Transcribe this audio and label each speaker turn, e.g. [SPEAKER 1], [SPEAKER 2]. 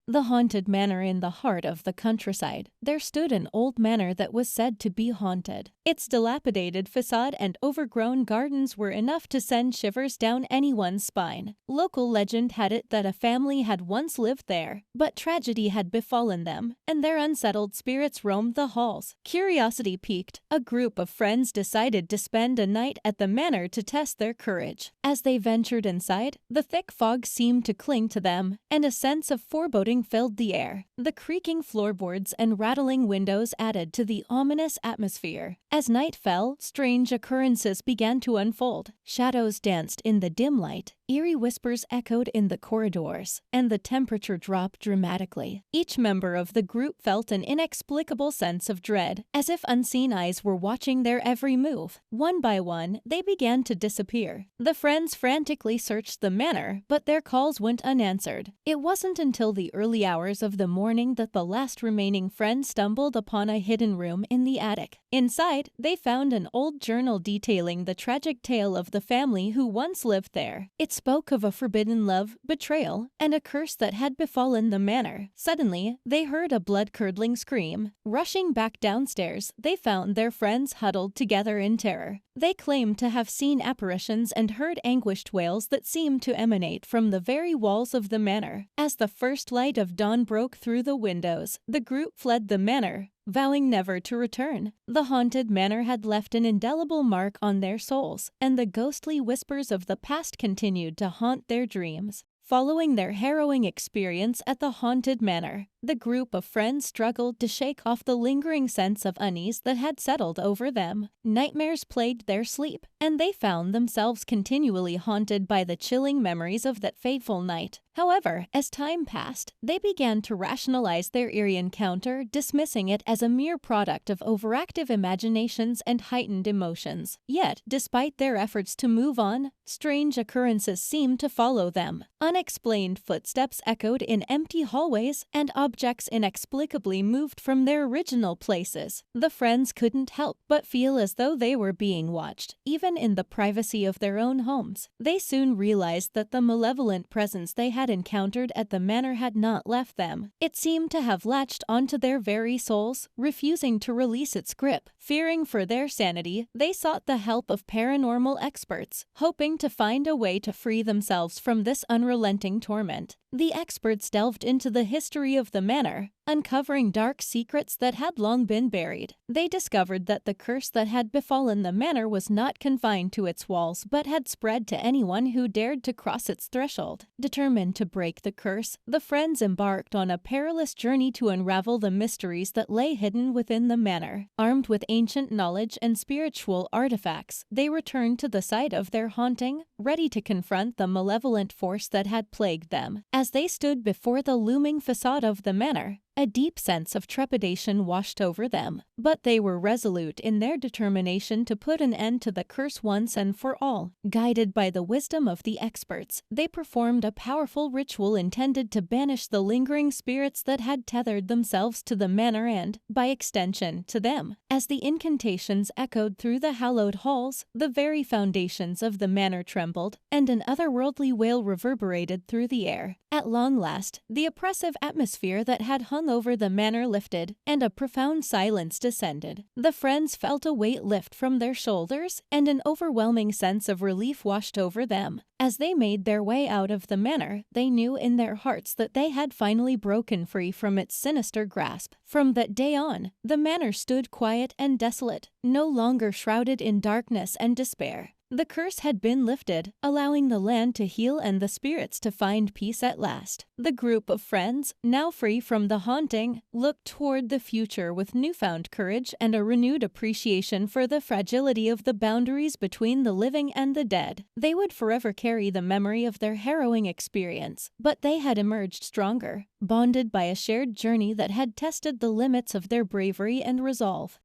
[SPEAKER 1] The haunted manor in the heart of the countryside. There stood an old manor that was said to be haunted. Its dilapidated facade and overgrown gardens were enough to send shivers down anyone's spine. Local legend had it that a family had once lived there, but tragedy had befallen them, and their unsettled spirits roamed the halls. Curiosity piqued, a group of friends decided to spend a night at the manor to test their courage. As they ventured inside, the thick fog seemed to cling to them, and a sense of foreboding filled the air. The creaking floorboards and rattling windows added to the ominous atmosphere. As night fell, strange occurrences began to unfold. Shadows danced in the dim light, eerie whispers echoed in the corridors, and the temperature dropped dramatically. Each member of the group felt an inexplicable sense of dread, as if unseen eyes were watching their every move. One by one, they began to disappear. The friends frantically searched the manor, but their calls went unanswered. It wasn't until the early hours of the morning that the last remaining friend stumbled upon a hidden room in the attic. Inside, they found an old journal detailing the tragic tale of the family who once lived there. It spoke of a forbidden love, betrayal, and a curse that had befallen the manor. Suddenly, they heard a blood-curdling scream. Rushing back downstairs, they found their friends huddled together in terror. They claimed to have seen apparitions and heard anguished wails that seemed to emanate from the very walls of the manor. As the first light of dawn broke through the windows, the group fled the manor, vowing never to return. The haunted manor had left an indelible mark on their souls, and the ghostly whispers of the past continued to haunt their dreams. Following their harrowing experience at the haunted manor, the group of friends struggled to shake off the lingering sense of unease that had settled over them. Nightmares plagued their sleep, and they found themselves continually haunted by the chilling memories of that fateful night. However, as time passed, they began to rationalize their eerie encounter, dismissing it as a mere product of overactive imaginations and heightened emotions. Yet, despite their efforts to move on, strange occurrences seemed to follow them. Unexplained footsteps echoed in empty hallways, and objects inexplicably moved from their original places. The friends couldn't help but feel as though they were being watched, even in the privacy of their own homes. They soon realized that the malevolent presence they had encountered at the manor had not left them. It seemed to have latched onto their very souls, refusing to release its grip. Fearing for their sanity, they sought the help of paranormal experts, hoping to find a way to free themselves from this unrelenting torment. The experts delved into the history of the manor, uncovering dark secrets that had long been buried. They discovered that the curse that had befallen the manor was not confined to its walls, but had spread to anyone who dared to cross its threshold. Determined to break the curse, the friends embarked on a perilous journey to unravel the mysteries that lay hidden within the manor. Armed with ancient knowledge and spiritual artifacts, they returned to the site of their haunting, ready to confront the malevolent force that had plagued them. As they stood before the looming facade of the manor, a deep sense of trepidation washed over them, but they were resolute in their determination to put an end to the curse once and for all. Guided by the wisdom of the experts, they performed a powerful ritual intended to banish the lingering spirits that had tethered themselves to the manor and, by extension, to them. As the incantations echoed through the hallowed halls, the very foundations of the manor trembled, and an otherworldly wail reverberated through the air. At long last, the oppressive atmosphere that had hung over the manor lifted, and a profound silence descended. The friends felt a weight lift from their shoulders, and an overwhelming sense of relief washed over them. As they made their way out of the manor, they knew in their hearts that they had finally broken free from its sinister grasp. From that day on, the manor stood quiet and desolate, no longer shrouded in darkness and despair. The curse had been lifted, allowing the land to heal and the spirits to find peace at last. The group of friends, now free from the haunting, looked toward the future with newfound courage and a renewed appreciation for the fragility of the boundaries between the living and the dead. They would forever carry the memory of their harrowing experience, but they had emerged stronger, bonded by a shared journey that had tested the limits of their bravery and resolve.